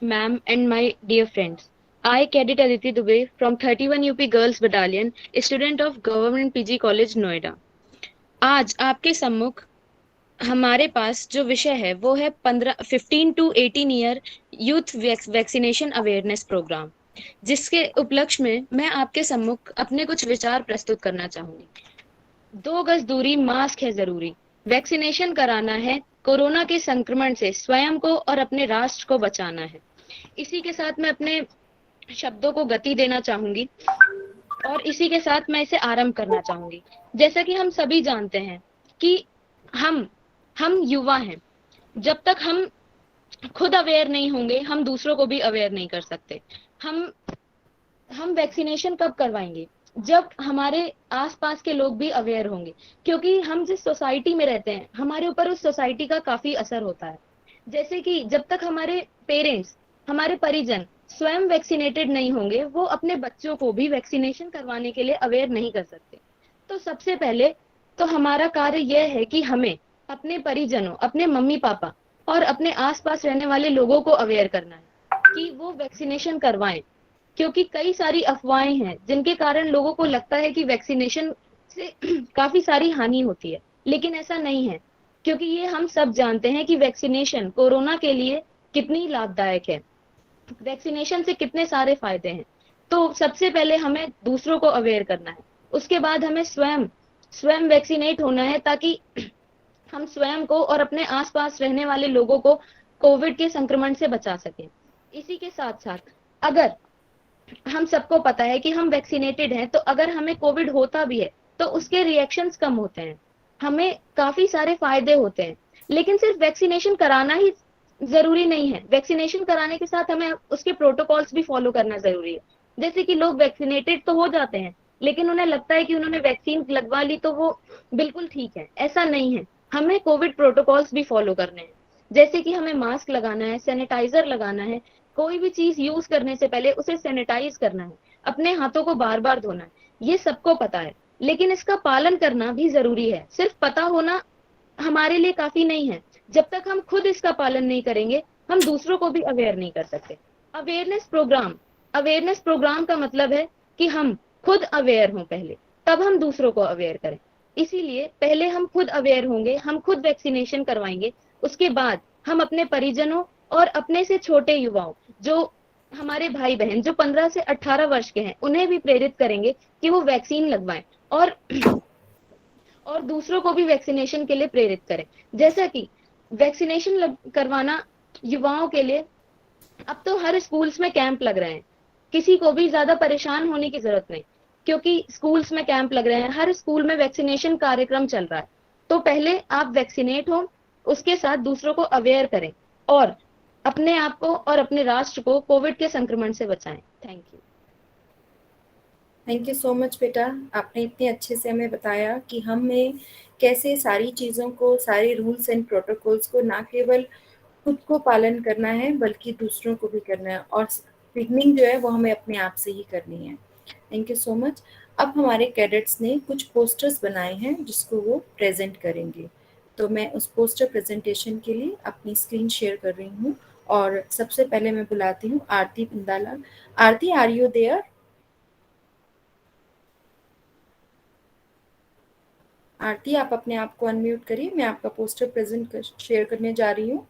ma'am, and my dear friends. I, Cadet Aditi Dubey from 31 UP Girls Battalion, a student of Government PG College, Noida. आज आपके सम्मुख हमारे पास जो विषय है वो है 15 to 18 year youth vaccination awareness programme, जिसके उपलक्ष्य में मैं आपके सम्मुख अपने कुछ विचार प्रस्तुत करना चाहूंगी. 2 गज दूरी, मास्क है जरूरी, वैक्सीनेशन कराना है, कोरोना के संक्रमण से स्वयं को और अपने राष्ट्र को बचाना है. इसी के साथ मैं अपने शब्दों को गति देना चाहूंगी और इसी के साथ मैं इसे आरंभ करना चाहूंगी. जैसा कि हम सभी जानते हैं कि हम युवा हैं. जब तक हम खुद अवेयर नहीं होंगे, हम दूसरों को भी अवेयर नहीं कर सकते. हम वैक्सीनेशन कब करवाएंगे? जब हमारे आसपास के लोग भी अवेयर होंगे, क्योंकि हम जिस सोसाइटी में रहते हैं हमारे ऊपर उस सोसाइटी का काफी असर होता है. जैसे कि जब तक हमारे पेरेंट्स, हमारे परिजन स्वयं वैक्सीनेटेड नहीं होंगे, वो अपने बच्चों को भी वैक्सीनेशन करवाने के लिए अवेयर नहीं कर सकते. तो सबसे पहले तो हमारा कार्य यह है कि हमें अपने परिजनों, अपने मम्मी पापा और अपने आसपास रहने वाले लोगों को अवेयर करना है कि वो वैक्सीनेशन करवाएं. क्योंकि कई सारी अफवाहें हैं जिनके कारण लोगों को लगता है कि वैक्सीनेशन से काफी सारी हानि होती है, लेकिन ऐसा नहीं है. क्योंकि ये हम सब जानते हैं कि वैक्सीनेशन कोरोना के लिए कितनी लाभदायक है, वैक्सीनेशन से कितने सारे फायदे हैं. तो सबसे पहले हमें दूसरों को अवेयर करना है, उसके बाद हमें स्वयं वैक्सीनेट होना है ताकि हम स्वयं को और अपने आसपास रहने वाले लोगों को कोविड के संक्रमण से बचा सकें. इसी के साथ साथ अगर हम सबको पता है कि हम वैक्सीनेटेड हैं, तो अगर हमें कोविड होता भी है तो उसके रिएक्शंस कम होते हैं, हमें काफी सारे फायदे होते हैं. लेकिन सिर्फ वैक्सीनेशन कराना ही जरूरी नहीं है. वैक्सीनेशन कराने के साथ हमें उसके प्रोटोकॉल्स भी फॉलो करना जरूरी है. जैसे कि लोग वैक्सीनेटेड तो हो जाते हैं, लेकिन उन्हें लगता है कि उन्होंने वैक्सीन लगवा ली तो वो बिल्कुल ठीक है. ऐसा नहीं है. हमें कोविड प्रोटोकॉल्स भी फॉलो करने हैं. जैसे कि हमें मास्क लगाना है, सैनिटाइजर लगाना है, कोई भी चीज यूज करने से पहले उसे सैनिटाइज करना है, अपने हाथों को बार बार धोना है. ये सबको पता है, लेकिन इसका पालन करना भी जरूरी है. सिर्फ पता होना हमारे लिए काफी नहीं है. जब तक हम खुद इसका पालन नहीं करेंगे, हम दूसरों को भी अवेयर नहीं कर सकते. अवेयरनेस प्रोग्राम का मतलब है कि हम खुद अवेयर हों पहले, तब हम दूसरों को अवेयर करें. इसीलिए पहले हम खुद अवेयर होंगे, हम खुद वैक्सीनेशन करवाएंगे, उसके बाद हम अपने परिजनों और अपने से छोटे युवाओं, जो हमारे भाई बहन जो 15 से 18 वर्ष के हैं, उन्हें भी प्रेरित करेंगे कि वो वैक्सीन लगवाएं और दूसरों को भी वैक्सीनेशन के लिए प्रेरित करें. जैसा कि वैक्सीनेशन करवाना युवाओं के लिए अब तो हर स्कूल्स में कैंप लग रहे हैं. किसी को भी ज्यादा परेशान होने की जरूरत नहीं, क्योंकि स्कूल्स में कैंप लग रहे हैं, हर स्कूल में वैक्सीनेशन कार्यक्रम चल रहा है. तो पहले आप वैक्सीनेट हो, उसके साथ दूसरों को अवेयर करें और अपने आप को और अपने राष्ट्र को कोविड के संक्रमण से बचाएं. Thank you. Thank you so much बेटा. आपने इतने अच्छे से हमें बताया कि हमें कैसे सारी चीज़ों को, सारे रूल्स एंड प्रोटोकॉल्स को ना केवल खुद को पालन करना है बल्कि दूसरों को भी करना है, और बिगनिंग जो है वो हमें अपने आप से ही करनी है. Thank you so much. अब हमारे कैडेट्स ने कुछ पोस्टर्स बनाए हैं जिसको वो प्रेजेंट करेंगे. तो मैं उस पोस्टर प्रेजेंटेशन के लिए अपनी स्क्रीन शेयर कर रही हूँ और सबसे पहले मैं बुलाती हूँ आरती बिंदाला. आरती, आर यू देयर? आरती, आप अपने आप को अनम्यूट करिए. मैं आपका पोस्टर शेयर करने जा रही हूँ.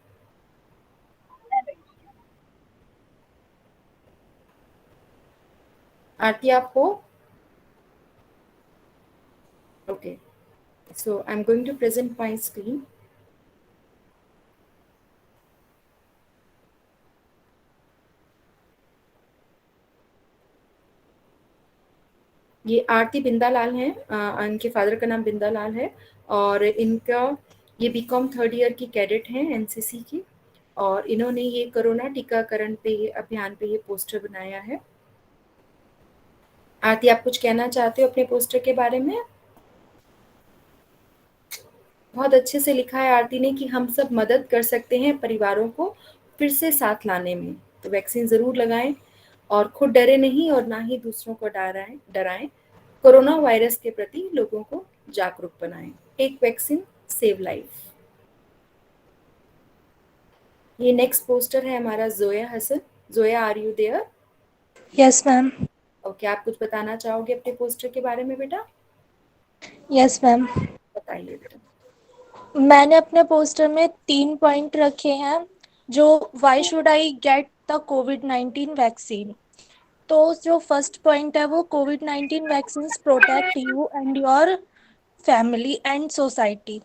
आरती, आप हो? Okay, so I'm going to present my screen. ये आरती बिंदालाल हैं, इनके फादर का नाम बिंदालाल है और इनका ये बीकॉम थर्ड ईयर की कैडेट हैं एनसीसी की, और इन्होंने ये कोरोना टीकाकरण पे अभियान पे ये पोस्टर बनाया है। आरती, आप कुछ कहना चाहते हो अपने पोस्टर के बारे में? बहुत अच्छे से लिखा है आरती ने कि हम सब मदद कर सकते हैं परिवारों को फिर से साथ लाने में, तो वैक्सीन जरूर लगाएं और खुद डरे नहीं और ना ही दूसरों को डराएं। कोरोना वायरस के प्रति लोगों को जागरूक बनाएं। Take vaccine, save life. ये नेक्स्ट पोस्टर है हमारा Zoya Hasan. Zoya, are you there? Yes ma'am. Okay, आप कुछ बताना चाहोगे अपने पोस्टर के बारे में बेटा? Yes ma'am. बताइए बेटा। मैंने अपने पोस्टर में 3 पॉइंट रखे हैं, जो why should I get the कोविड-19 वैक्सीन। तो जो फर्स्ट पॉइंट है वो कोविड-19 vaccine protect you and your family and society.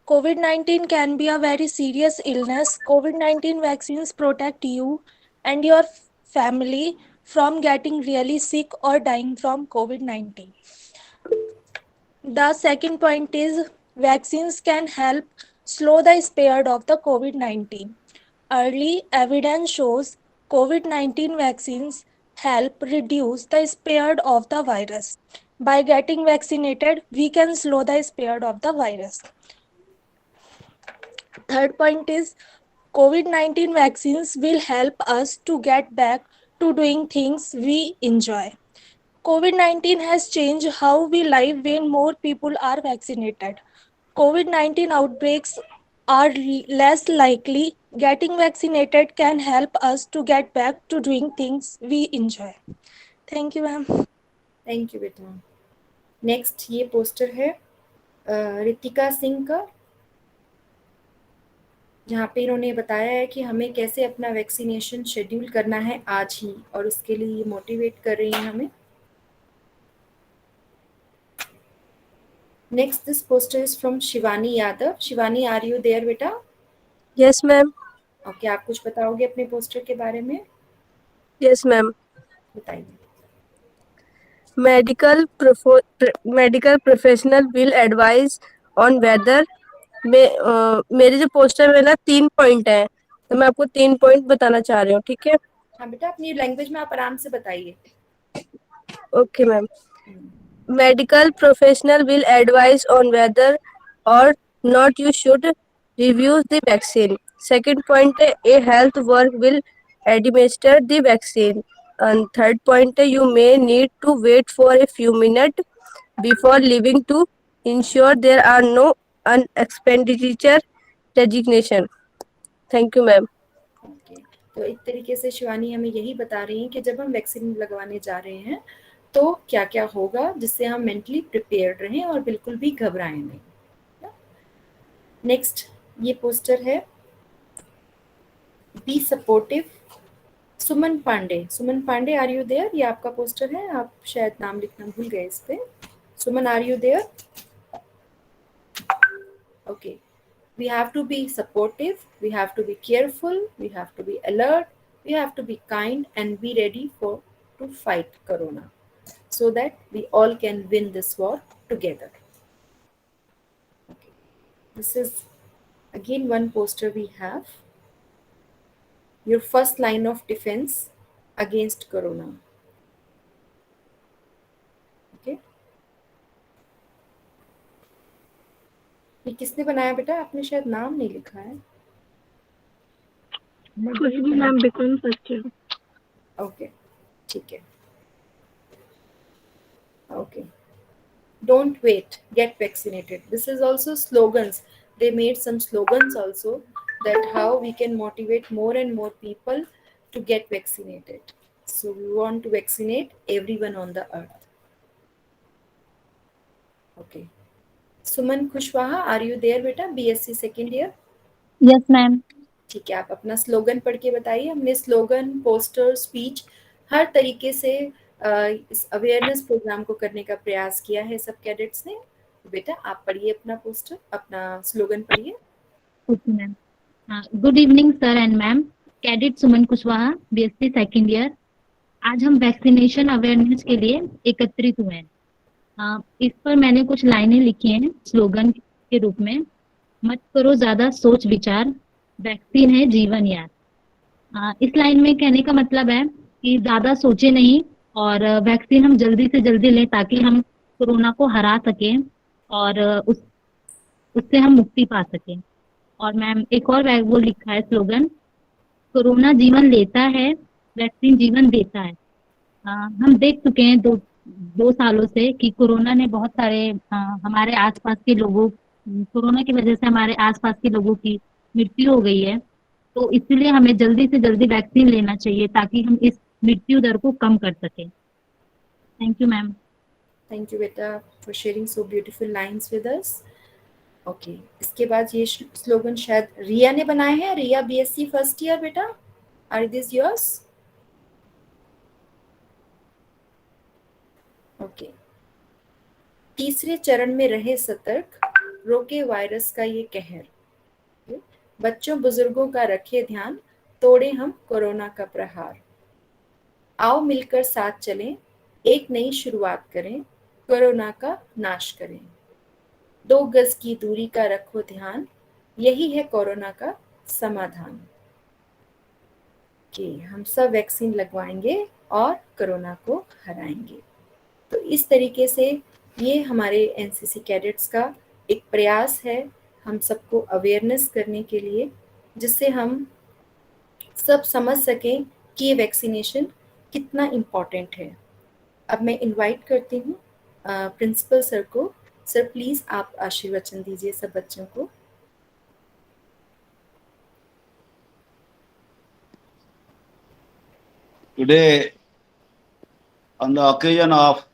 COVID-19 can be a very serious illness. COVID-19 vaccines protect you and your family from getting really sick or dying from COVID-19. The second point is vaccines can help slow the spread of the COVID-19. Early evidence shows COVID-19 vaccines help reduce the spread of the virus. By getting vaccinated, we can slow the spread of the virus. Third point is COVID-19 vaccines will help us to get back to doing things we enjoy. COVID-19 has changed how we live when more people are vaccinated. COVID-19 outbreaks are less likely. Getting vaccinated can help us to get back to doing things we enjoy. Thank you, ma'am. Thank you बेटा। Next ये poster है रितिका सिंह का, जहाँ पे इन्होंने बताया है कि हमें कैसे अपना वैक्सीनेशन शेड्यूल करना है आज ही, और उसके लिए ये मोटिवेट कर रही हैं हमें। Next this poster is from Shivani Yadav. Shivani, are you there बेटा? Yes ma'am. ओके, आप कुछ बताओगे अपने पोस्टर के बारे में? Yes ma'am. बताइए। medical professional will advise on whether मेरे जो पोस्टर में ना 3 पॉइंट है, तो मैं आपको 3 पॉइंट बताना चाह रही हूँ, ठीक है? हाँ बेटा, अपनी लैंग्वेज में आप आराम से बताइए। Okay ma'am. Medical professional will advise on whether or not you should refuse the vaccine. Second point, a health worker will administer the vaccine. And third point, you may need to wait for a few minutes before leaving to ensure there are no unexpenditure designation. Thank you, ma'am. Okay, तो एक तरीके से शिवानी हमें यही बता रही हैं कि जब हम वैक्सीन लगवाने जा रहे हैं तो क्या क्या होगा, जिससे हम मेंटली प्रिपेयर्ड रहें और बिल्कुल भी घबराएं नहीं। नेक्स्ट ये पोस्टर है be supportive, Suman Pandey. Suman Pandey, are you there? ये आपका पोस्टर है, आप शायद नाम लिखना भूल गए इस पे। Suman, are you there? Okay, we have to be supportive, we have to be careful, we have to be alert, we have to be kind and be ready to fight corona, so that we all can win this war together. Okay. This is again one poster we have. Your first line of defense against corona. Okay. ये किसने बनाया बेटा? आपने शायद नाम नहीं लिखा है। कुछ भी ma'am, become first year. Okay, ठीक है। Okay. Don't wait, get vaccinated. This is also slogans. They made some slogans also, that how we can motivate more and more people to get vaccinated. So we want to vaccinate everyone on the earth. Okay. Suman Kushwaha, are you there बेटा? BSc second year. Yes ma'am. ठीक है, आप अपना slogan पढ़ के बताइए। हमने slogan, poster, speech हर तरीके से इस अवेयरनेस प्रोग्राम को करने का प्रयास किया है सब कैडेट्स ने। बेटा आप पढ़िए अपना पोस्टर, अपना स्लोगन पढ़िए। Okay ma'am. Good evening sir and ma'am. Cadet Suman Kushwaha, BSc second year. आज हम वैक्सीनेशन अवेयरनेस के लिए एकत्रित हुए हैं। इस पर मैंने कुछ लाइनें लिखी हैं स्लोगन के रूप में। मत करो ज्यादा सोच विचार, वैक्सीन है जीवन यार। इस लाइन में कहने का मतलब है कि ज्यादा सोचे नहीं और वैक्सीन हम जल्दी से जल्दी लें ताकि हम कोरोना को हरा सकें और उससे हम मुक्ति पा सकें। और मैम एक और वो लिखा है स्लोगन, कोरोना जीवन लेता है, वैक्सीन जीवन देता है। हम देख चुके हैं दो सालों से कि कोरोना ने बहुत सारे हमारे आसपास के लोगों कोरोना की वजह से हमारे आसपास के लोगों की मृत्यु हो गई है। तो इसलिए हमें जल्दी से जल्दी वैक्सीन लेना चाहिए ताकि हम इस मृत्यु दर को कम कर सकें। Thank you ma'am. Thank you बेटा for sharing so beautiful lines with us. Okay, इसके बाद ये स्लोगन शायद रिया ने बनाए हैं। रिया बीएससी फर्स्ट ईयर बेटा, आर दिस योर्स? ओके। तीसरे चरण में रहे सतर्क, रोके वायरस का ये कहर। बच्चों बुजुर्गों का रखे ध्यान, तोड़े हम कोरोना का प्रहार। आओ मिलकर साथ चलें, एक नई शुरुआत करें, कोरोना का नाश करें। 2 गज की दूरी का रखो ध्यान, यही है कोरोना का समाधान। कि हम सब वैक्सीन लगवाएंगे और कोरोना को हराएंगे। तो इस तरीके से ये हमारे एनसीसी कैडेट्स का एक प्रयास है हम सबको अवेयरनेस करने के लिए, जिससे हम सब समझ सकें कि ये वैक्सीनेशन कितना इम्पॉर्टेंट है। अब मैं इनवाइट करती हूँ प्रिंसिपल सर को। सर प्लीज आप आशीर्वचन दीजिए सब बच्चों को। Today, on the occasion of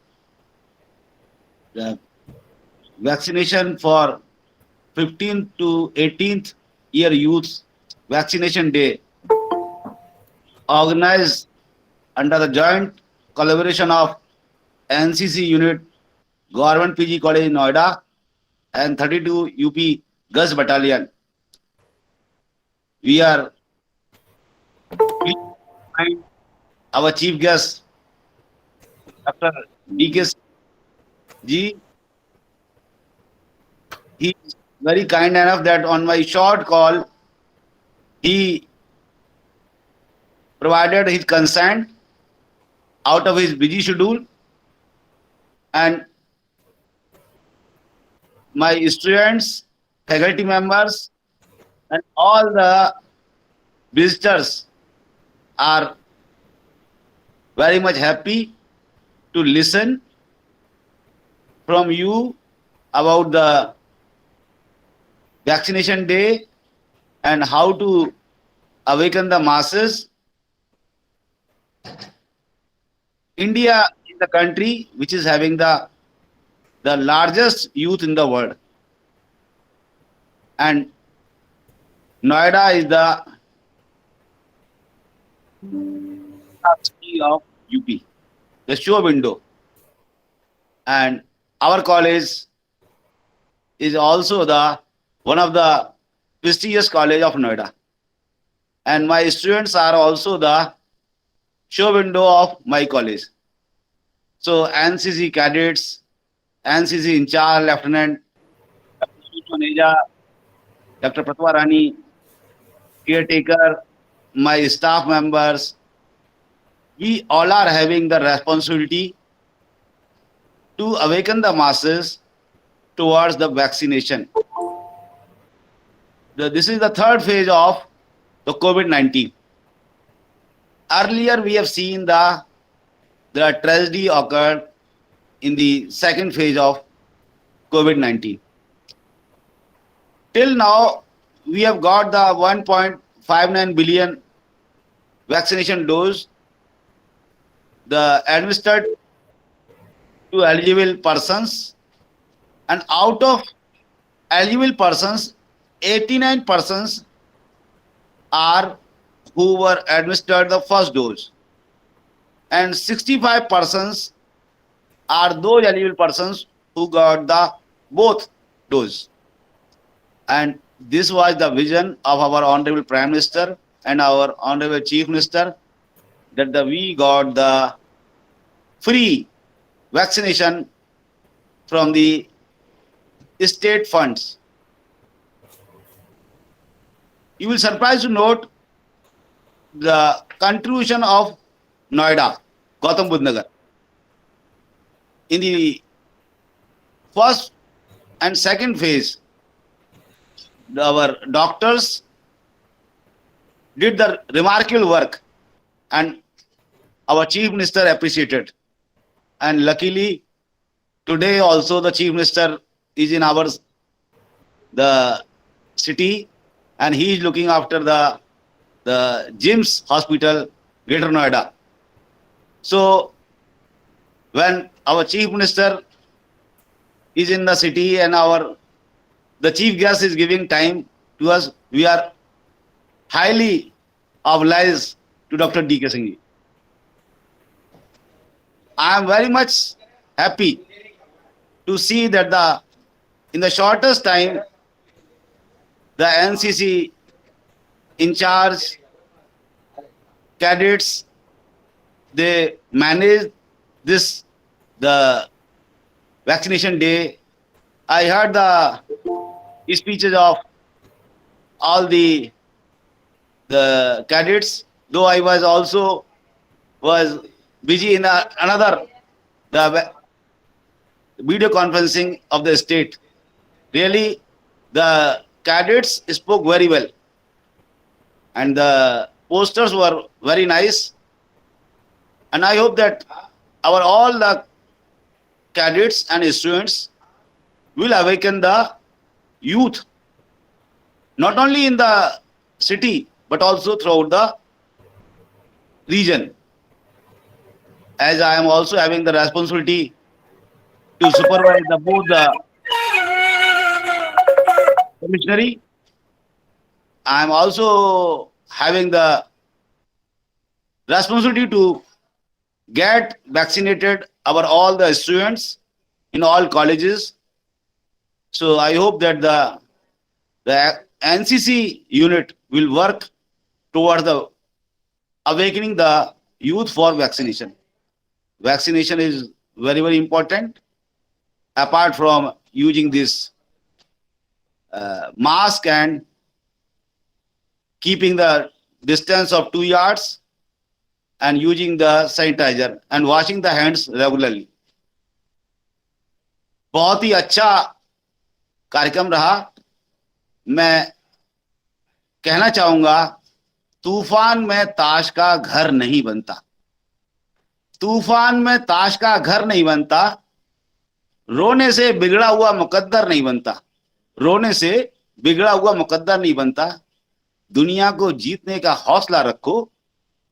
the vaccination for 15th to 18th year youth vaccination day, organized under the joint collaboration of NCC unit, Government PG College Noida, and 32 UP Girls Battalion. We are our chief guest, Dr. D.K. Ji. He is very kind enough that on my short call, he provided his consent out of his busy schedule, and my students, faculty members, and all the visitors are very much happy to listen from you about the vaccination day and how to awaken the masses. India is the country which is having the largest youth in the world, and Noida is the city of UP, the show window, and our college is also the one of the prestigious college of Noida, and my students are also the show window of my college. So NCC cadets, NCC in charge Lieutenant Dr. Maneja, Dr. Pratva Rani, caretaker, my staff members, we all are having the responsibility to awaken the masses towards the vaccination. This is the third phase of the COVID-19. Earlier, we have seen the tragedy occurred in the second phase of COVID-19. Till now, we have got the 1.59 billion vaccination dose administered to eligible persons, and out of eligible persons, 89 persons are who were administered the first dose, and 65 persons are those eligible persons who got the both dose. And this was the vision of our Honorable Prime Minister and our Honorable Chief Minister, that we got the free vaccination from the state funds. You will surprise to note the contribution of Noida, Gautam Budh Nagar. In the first and second phase, our doctors did the remarkable work, and our Chief Minister appreciated. And luckily, today also the Chief Minister is in the city, and he is looking after the GIMS Hospital, Greater Noida. So when our Chief Minister is in the city and the chief guest is giving time to us, we are highly obliged to Dr. D.K. Singh ji. I am very much happy to see that in the shortest time, the NCC in charge cadets, they managed the vaccination day. I heard the speeches of all the cadets, though I was also busy in the video conferencing of the state. Really, the cadets spoke very well, and the posters were very nice. And I hope that all the cadets and students will awaken the youth, not only in the city, but also throughout the region. As I am also having the responsibility to supervise both the commissionary, I am also having the responsibility to get vaccinated all the students in all colleges. So I hope that the NCC unit will work towards the awakening the youth for vaccination. Vaccination is very, very important. Apart from using this mask and keeping the distance of 2 yards and using the sanitizer and washing the hands regularly. बहुत ही अच्छा कार्यक्रम रहा. मैं कहना चाहूंगा, तूफान में ताश का घर नहीं बनता. तूफान में ताश का घर नहीं बनता. रोने से बिगड़ा हुआ मुकद्दर नहीं बनता. रोने से बिगड़ा हुआ मुकद्दर नहीं बनता. दुनिया को जीतने का हौसला रखो.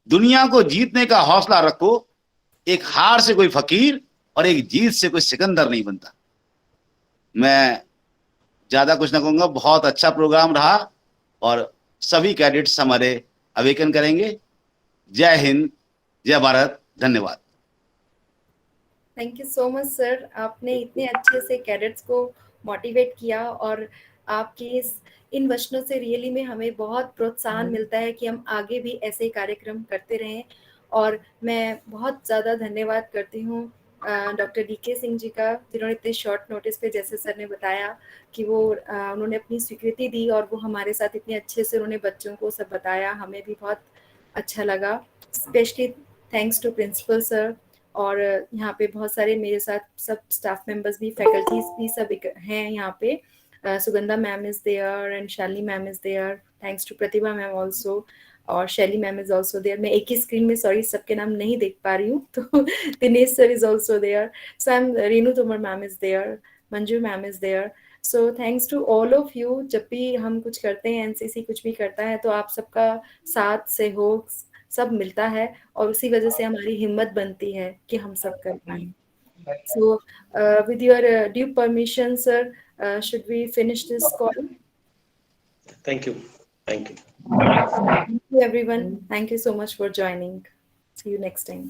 दुनिया को जीतने का हौसला रखो. एक हार से कोई फकीर और एक जीत से कोई सिकंदर नहीं बनता. मैं ज्यादा कुछ ना कहूंगा. बहुत अच्छा प्रोग्राम रहा और सभी कैडेट्स हमारे अवेकन करेंगे. जय हिंद, जय भारत. धन्यवाद. Thank you so much sir. आपने इतने अच्छे से कैडेट्स को मोटिवेट किया और आपके इन वचनों से रियली में हमें बहुत प्रोत्साहन मिलता है कि हम आगे भी ऐसे कार्यक्रम करते रहें. और मैं बहुत ज़्यादा धन्यवाद करती हूँ डॉक्टर डीके सिंह जी का, जिन्होंने इतने शॉर्ट नोटिस पे, जैसे सर ने बताया कि उन्होंने अपनी स्वीकृति दी और वो हमारे साथ इतने अच्छे से उन्होंने बच्चों को सब बताया. हमें भी बहुत अच्छा लगा. Specially thanks to principal sir. और यहाँ पे बहुत सारे मेरे साथ सब स्टाफ मेंबर्स भी, फैकल्टीज भी सब हैं यहाँ पे. Sugandha ma'am is there and Shalini ma'am is there. Thanks to Pratibha ma'am also. और शैली मैम इज ऑल्सो देयर. मैं एक ही स्क्रीन में सॉरी सबके नाम नहीं देख पा रही हूँ. तो Dinesh sir is also there. So I am Renu Tomar ma'am is there. Manju ma'am is there. So thanks to all of you. जब भी हम कुछ करते हैं, एनसीसी कुछ भी करता है, तो आप सबका साथ सहयोग सब मिलता है और उसी वजह से हमारी हिम्मत बनती है कि हम सब कर पाए. So with your due permission sir, should we finish this call? Thank you. Thank you. Thank you everyone. Thank you so much for joining. See you next time.